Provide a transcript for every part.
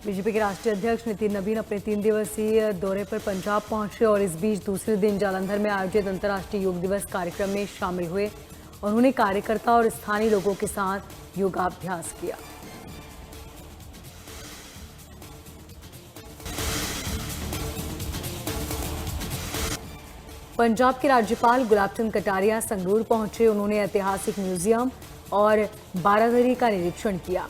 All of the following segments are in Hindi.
बीजेपी के राष्ट्रीय अध्यक्ष नितिन नवीन अपने 3 दिवसीय दौरे पर पंजाब पहुंचे और इस बीच दूसरे दिन जालंधर में आयोजित अंतर्राष्ट्रीय योग दिवस कार्यक्रम में शामिल हुए। उन्होंने कार्यकर्ता और स्थानीय लोगों के साथ योगाभ्यास किया। पंजाब के राज्यपाल गुलाब चंद कटारिया संगरूर पहुंचे। उन्होंने ऐतिहासिक म्यूजियम और बारादरी का निरीक्षण किया।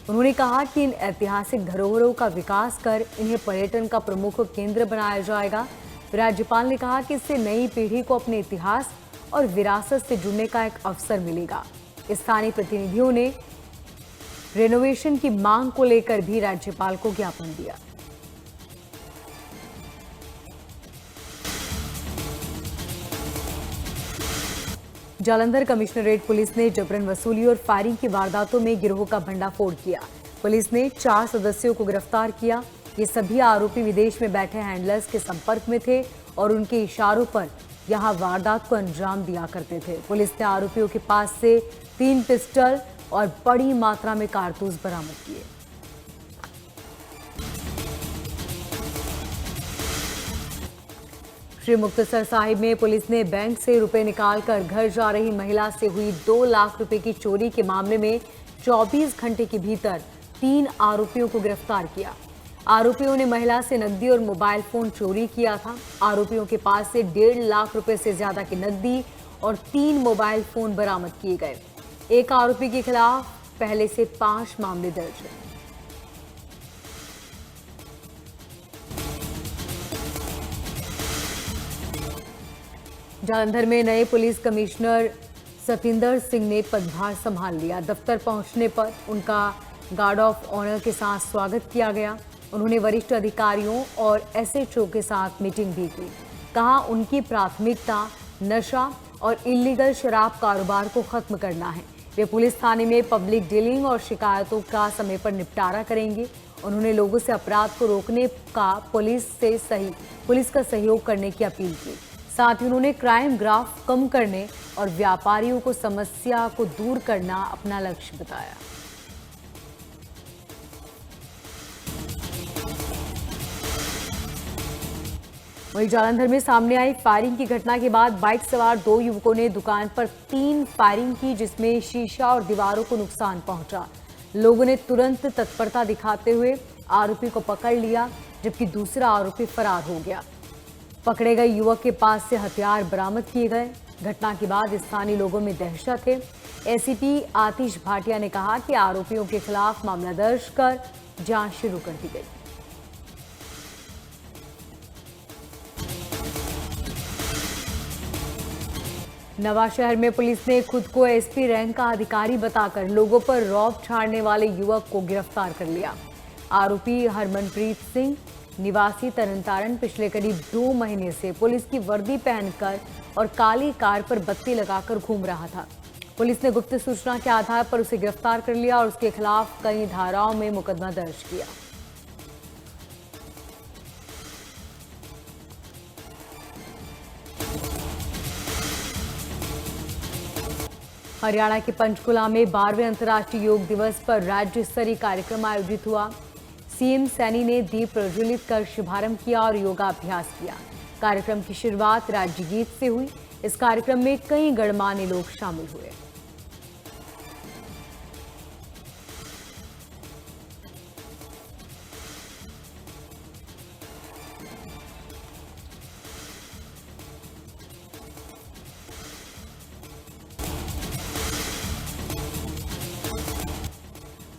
उन्होंने कहा कि इन ऐतिहासिक धरोहरों का विकास कर इन्हें पर्यटन का प्रमुख केंद्र बनाया जाएगा। राज्यपाल ने कहा कि इससे नई पीढ़ी को अपने इतिहास और विरासत से जुड़ने का एक अवसर मिलेगा। स्थानीय प्रतिनिधियों ने रेनोवेशन की मांग को लेकर भी राज्यपाल को ज्ञापन दिया। जालंधर कमिश्नरेट पुलिस ने जबरन वसूली और फायरिंग की वारदातों में गिरोह का भंडाफोड़ किया। पुलिस ने 4 सदस्यों को गिरफ्तार किया। ये सभी आरोपी विदेश में बैठे हैंडलर्स के संपर्क में थे और उनके इशारों पर यहां वारदात को अंजाम दिया करते थे। पुलिस ने आरोपियों के पास से 3 पिस्टल और बड़ी मात्रा में कारतूस बरामद किए। श्री मुक्तसर साहिब में पुलिस ने बैंक से रुपए निकालकर घर जा रही महिला से हुई 2 लाख रुपए की चोरी के मामले में 24 घंटे के भीतर 3 आरोपियों को गिरफ्तार किया। आरोपियों ने महिला से नकदी और मोबाइल फोन चोरी किया था। आरोपियों के पास से 1.5 लाख रुपए से ज्यादा की नकदी और 3 मोबाइल फोन बरामद किए गए। एक आरोपी के खिलाफ पहले से 5 मामले दर्ज हैं। जालंधर में नए पुलिस कमिश्नर सतिंदर सिंह ने पदभार संभाल लिया। दफ्तर पहुंचने पर उनका गार्ड ऑफ ऑनर के साथ स्वागत किया गया। उन्होंने वरिष्ठ अधिकारियों और एसएचओ के साथ मीटिंग भी की। कहा उनकी प्राथमिकता नशा और इलीगल शराब कारोबार को खत्म करना है। वे पुलिस थाने में पब्लिक डीलिंग और शिकायतों का समय पर निपटारा करेंगे। उन्होंने लोगों से अपराध को रोकने का पुलिस का सहयोग करने की अपील की। साथ ही उन्होंने क्राइम ग्राफ कम करने और व्यापारियों को समस्या को दूर करना अपना लक्ष्य बताया। वहीं जालंधर में सामने आई फायरिंग की घटना के बाद बाइक सवार 2 युवकों ने दुकान पर 3 फायरिंग की, जिसमें शीशा और दीवारों को नुकसान पहुंचा। लोगों ने तुरंत तत्परता दिखाते हुए आरोपी को पकड़ लिया, जबकि दूसरा आरोपी फरार हो गया। पकड़े गए युवक के पास से हथियार बरामद किए गए। घटना के बाद स्थानीय लोगों में दहशत है। एसीपी आतिश भाटिया ने कहा कि आरोपियों के खिलाफ मामला दर्ज कर जांच शुरू कर दी गई। नवाशहर में पुलिस ने खुद को एसपी रैंक का अधिकारी बताकर लोगों पर रौब झाड़ने वाले युवक को गिरफ्तार कर लिया। आरोपी हरमनप्रीत सिंह निवासी तरनतारण पिछले करीब 2 महीने से पुलिस की वर्दी पहनकर और काली कार पर बत्ती लगाकर घूम रहा था। पुलिस ने गुप्त सूचना के आधार पर उसे गिरफ्तार कर लिया और उसके खिलाफ कई धाराओं में मुकदमा दर्ज किया। हरियाणा के पंचकुला में 12वें अंतर्राष्ट्रीय योग दिवस पर राज्य स्तरीय कार्यक्रम आयोजित हुआ। सीएम सैनी ने दीप प्रज्वलित कर शुभारंभ किया और योगाभ्यास किया। कार्यक्रम की शुरुआत राज्य गीत से हुई। इस कार्यक्रम में कई गणमान्य लोग शामिल हुए।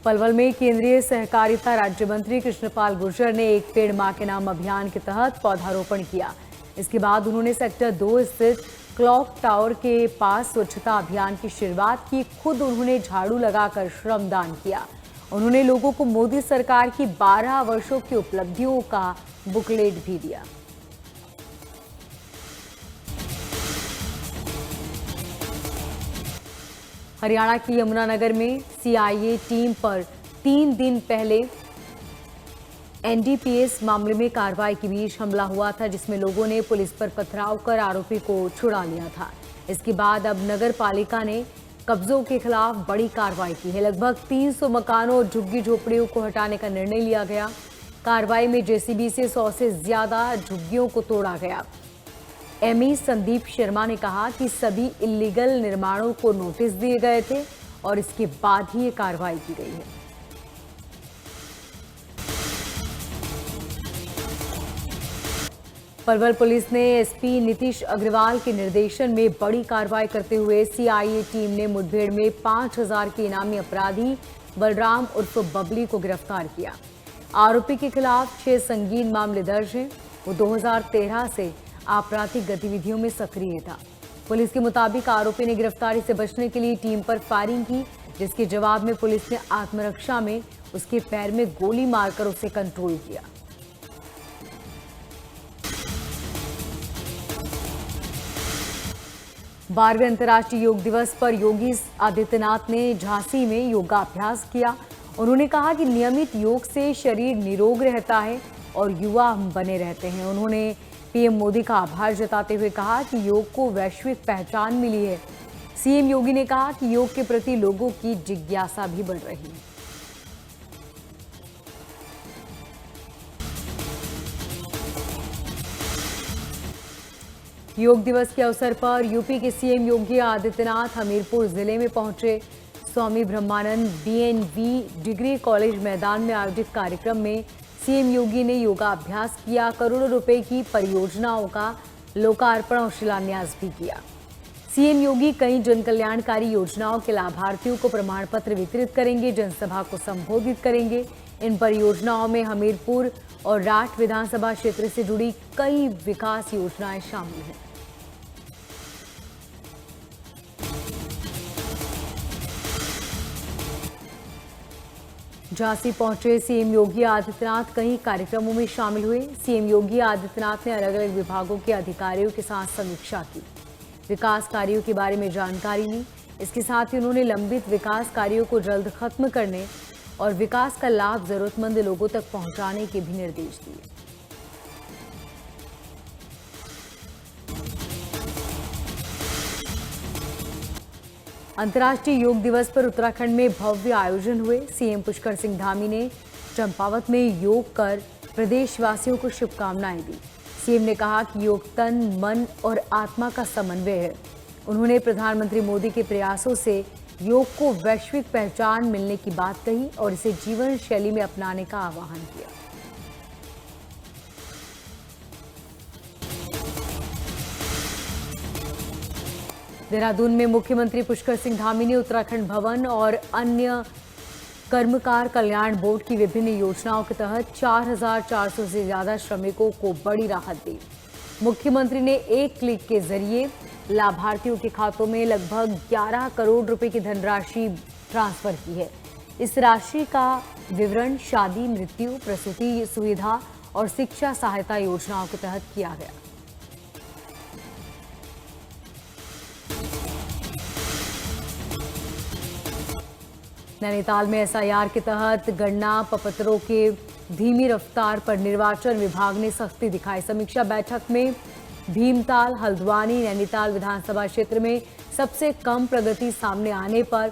पलवल में केंद्रीय सहकारिता राज्य मंत्री कृष्णपाल गुर्जर ने एक पेड़ मां के नाम अभियान के तहत पौधारोपण किया। इसके बाद उन्होंने सेक्टर 2 स्थित क्लॉक टावर के पास स्वच्छता अभियान की शुरुआत की। खुद उन्होंने झाड़ू लगाकर श्रमदान किया। उन्होंने लोगों को मोदी सरकार की 12 वर्षों की उपलब्धियों का बुकलेट भी दिया। हरियाणा की यमुनानगर में सीआईए टीम पर 3 दिन पहले एनडीपीएस मामले में कार्रवाई के बीच हमला हुआ था, जिसमें लोगों ने पुलिस पर पथराव कर आरोपी को छुड़ा लिया था। इसके बाद अब नगर पालिका ने कब्जों के खिलाफ बड़ी कार्रवाई की है। लगभग 300 मकानों और झुग्गी झोपड़ियों को हटाने का निर्णय लिया गया। कार्रवाई में जेसीबी से 100 से ज्यादा झुग्गियों को तोड़ा गया। एमई संदीप शर्मा ने कहा कि सभी इलीगल निर्माणों को नोटिस दिए गए थे और इसके बाद ही ये कार्रवाई की गई है। पलवल पुलिस ने एसपी नीतीश अग्रवाल के निर्देशन में बड़ी कार्रवाई करते हुए सीआईए टीम ने मुठभेड़ में 5000 के इनामी अपराधी बलराम उर्फ बबली को गिरफ्तार किया। आरोपी के खिलाफ 6 संगीन मामले दर्ज हैं। वो 2013 से आपराधिक गतिविधियों में सक्रिय था। पुलिस के मुताबिक आरोपी ने गिरफ्तारी से बचने के लिए टीम पर फायरिंग की, जिसके जवाब में पुलिस ने आत्मरक्षा में उसके पैर में गोली मारकर उसे कंट्रोल किया। बारहवें अंतर्राष्ट्रीय योग दिवस पर योगी आदित्यनाथ ने झांसी में योगाभ्यास किया। उन्होंने कहा कि नियमित योग से शरीर निरोग रहता है और युवा बने रहते हैं। उन्होंने पीएम मोदी का आभार जताते हुए कहा कि योग को वैश्विक पहचान मिली है। सीएम योगी ने कहा कि योग के प्रति लोगों की जिज्ञासा भी बढ़ रही है। योग दिवस के अवसर पर यूपी के सीएम योगी आदित्यनाथ हमीरपुर जिले में पहुंचे। स्वामी ब्रह्मानंद बीएनवी डिग्री कॉलेज मैदान में आयोजित कार्यक्रम में सीएम योगी ने योगाभ्यास किया। करोड़ों रुपए की परियोजनाओं का लोकार्पण और शिलान्यास भी किया। सीएम योगी कई जनकल्याणकारी योजनाओं के लाभार्थियों को प्रमाण पत्र वितरित करेंगे, जनसभा को संबोधित करेंगे। इन परियोजनाओं में हमीरपुर और राठ विधानसभा क्षेत्र से जुड़ी कई विकास योजनाएं शामिल हैं। झांसी पहुंचे सीएम योगी आदित्यनाथ कई कार्यक्रमों में शामिल हुए। सीएम योगी आदित्यनाथ ने अलग अलग विभागों के अधिकारियों के साथ समीक्षा की, विकास कार्यों के बारे में जानकारी ली। इसके साथ ही उन्होंने लंबित विकास कार्यों को जल्द खत्म करने और विकास का लाभ जरूरतमंद लोगों तक पहुंचाने के भी निर्देश दिए। अंतर्राष्ट्रीय योग दिवस पर उत्तराखंड में भव्य आयोजन हुए। सीएम पुष्कर सिंह धामी ने चंपावत में योग कर प्रदेशवासियों को शुभकामनाएं दी। सीएम ने कहा कि योग तन, मन और आत्मा का समन्वय है। उन्होंने प्रधानमंत्री मोदी के प्रयासों से योग को वैश्विक पहचान मिलने की बात कही और इसे जीवन शैली में अपनाने का आह्वान किया। देहरादून में मुख्यमंत्री पुष्कर सिंह धामी ने उत्तराखंड भवन और अन्य कर्मकार कल्याण बोर्ड की विभिन्न योजनाओं के तहत 4400 से ज्यादा श्रमिकों को बड़ी राहत दी। मुख्यमंत्री ने एक क्लिक के जरिए लाभार्थियों के खातों में लगभग 11 करोड़ रुपए की धनराशि ट्रांसफर की है। इस राशि का विवरण शादी, मृत्यु, प्रसूति सुविधा और शिक्षा सहायता योजनाओं के तहत किया गया। नैनीताल में एसआईआर के तहत गणना पपत्रों के धीमी रफ्तार पर निर्वाचन विभाग ने सख्ती दिखाई। समीक्षा बैठक में भीमताल, हल्द्वानी, नैनीताल विधानसभा क्षेत्र में सबसे कम प्रगति सामने आने पर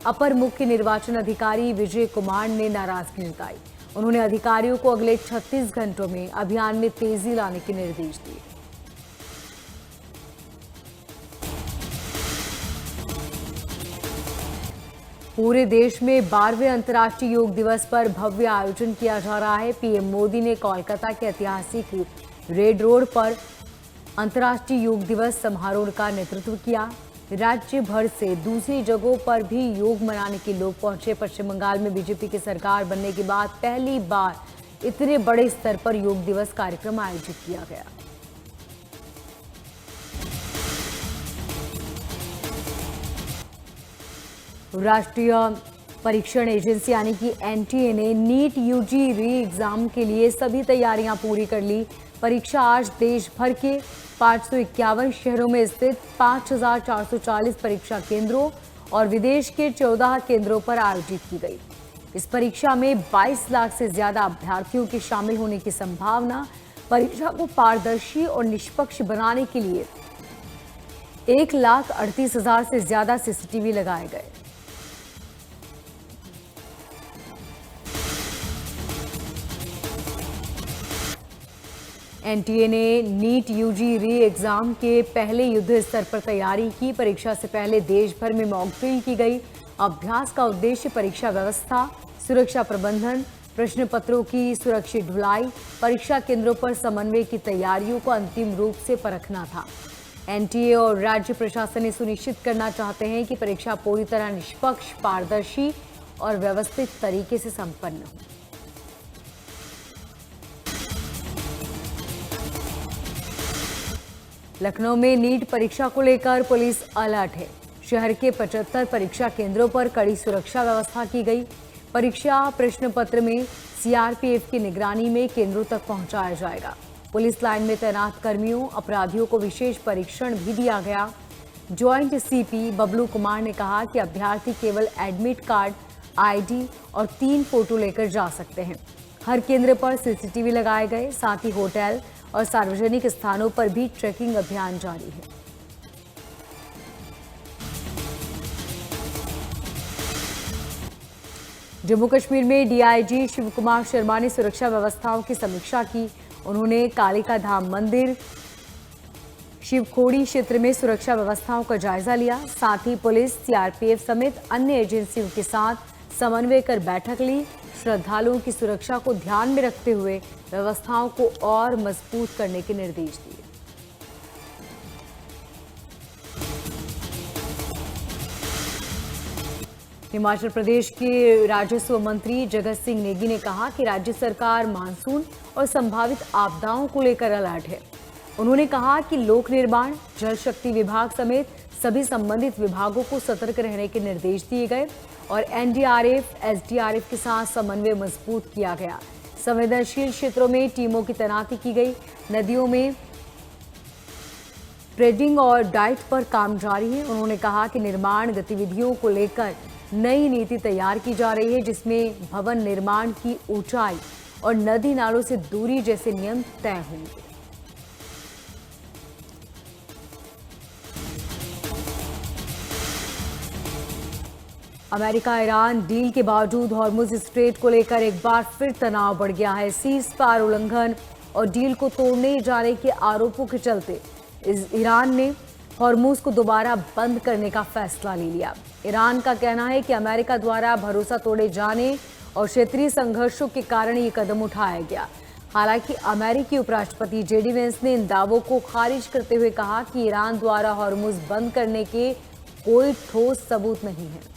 अपर मुख्य निर्वाचन अधिकारी विजय कुमार ने नाराजगी जताई। उन्होंने अधिकारियों को अगले 36 घंटों में अभियान में तेजी लाने के निर्देश दिए। पूरे देश में 12वें अंतर्राष्ट्रीय योग दिवस पर भव्य आयोजन किया जा रहा है। पीएम मोदी ने कोलकाता के ऐतिहासिक रेड रोड पर अंतर्राष्ट्रीय योग दिवस समारोह का नेतृत्व किया। राज्य भर से दूसरी जगहों पर भी योग मनाने के लोग पहुंचे। पश्चिम बंगाल में बीजेपी की सरकार बनने के बाद पहली बार इतने बड़े स्तर पर योग दिवस कार्यक्रम आयोजित किया गया। राष्ट्रीय परीक्षण एजेंसी यानी कि एनटीए ने नीट यूजी री एग्जाम के लिए सभी तैयारियां पूरी कर ली। परीक्षा आज देश भर के 551 शहरों में स्थित 5440 परीक्षा केंद्रों और विदेश के 14 केंद्रों पर आयोजित की गई। इस परीक्षा में 22 लाख से ज्यादा अभ्यर्थियों के शामिल होने की संभावना। परीक्षा को पारदर्शी और निष्पक्ष बनाने के लिए 1,38,000 से ज्यादा सीसीटीवी लगाए गए। एनटीए ने नीट यूजी री एग्जाम के पहले युद्ध स्तर पर तैयारी की। परीक्षा से पहले देश भर में मॉक ड्रिल की गई। अभ्यास का उद्देश्य परीक्षा व्यवस्था, सुरक्षा प्रबंधन, प्रश्न पत्रों की सुरक्षित ढुलाई, परीक्षा केंद्रों पर समन्वय की तैयारियों को अंतिम रूप से परखना था। एनटीए और राज्य प्रशासन ये सुनिश्चित करना चाहते हैं कि परीक्षा पूरी तरह निष्पक्ष, पारदर्शी और व्यवस्थित तरीके से संपन्न हो। लखनऊ में नीट परीक्षा को लेकर पुलिस अलर्ट है। शहर के 75 परीक्षा केंद्रों पर कड़ी सुरक्षा व्यवस्था की गई। परीक्षा प्रश्न पत्र में सीआरपीएफ की निगरानी में केंद्रों तक पहुंचाया जाएगा। पुलिस लाइन में तैनात कर्मियों, अपराधियों को विशेष परीक्षण भी दिया गया। ज्वाइंट सीपी बबलू कुमार ने कहा कि अभ्यर्थी केवल एडमिट कार्ड, आईडी और 3 फोटो लेकर जा सकते हैं। हर केंद्र पर सीसीटीवी लगाए गए। साथ ही होटल और सार्वजनिक स्थानों पर भी ट्रैकिंग अभियान जारी है। जम्मू कश्मीर में डीआईजी शिव कुमार शर्मा ने सुरक्षा व्यवस्थाओं की समीक्षा की। उन्होंने कालिका धाम मंदिर, शिवखोड़ी क्षेत्र में सुरक्षा व्यवस्थाओं का जायजा लिया। साथ ही पुलिस, सीआरपीएफ समेत अन्य एजेंसियों के साथ समन्वय कर बैठक ली। श्रद्धालुओं की सुरक्षा को ध्यान में रखते हुए व्यवस्थाओं को और मजबूत करने के निर्देश दिए। हिमाचल प्रदेश के राजस्व मंत्री जगत सिंह नेगी ने कहा कि राज्य सरकार मानसून और संभावित आपदाओं को लेकर अलर्ट है। उन्होंने कहा कि लोक निर्माण, जल शक्ति विभाग समेत सभी संबंधित विभागों को सतर्क रहने के निर्देश दिए गए और एनडीआरएफ, एसडीआरएफ के साथ समन्वय मजबूत किया गया। संवेदनशील क्षेत्रों में टीमों की तैनाती की गई। नदियों में ट्रेडिंग और डाइट पर काम जारी है। उन्होंने कहा कि निर्माण गतिविधियों को लेकर नई नीति तैयार की जा रही है, जिसमें भवन निर्माण की ऊंचाई और नदी नालों से दूरी जैसे नियम तय होंगे। अमेरिका ईरान डील के बावजूद हॉर्मुज स्ट्रेट को लेकर एक बार फिर तनाव बढ़ गया है। सीज फायर उल्लंघन और डील को तोड़ने जाने के आरोपों के चलते ईरान ने हॉर्मुज को दोबारा बंद करने का फैसला ले लिया। ईरान का कहना है कि अमेरिका द्वारा भरोसा तोड़े जाने और क्षेत्रीय संघर्षों के कारण ये कदम उठाया गया। हालांकि अमेरिकी उपराष्ट्रपति जेडी वेंस ने इन दावों को खारिज करते हुए कहा कि ईरान द्वारा हॉर्मुज बंद करने के कोई ठोस सबूत नहीं है।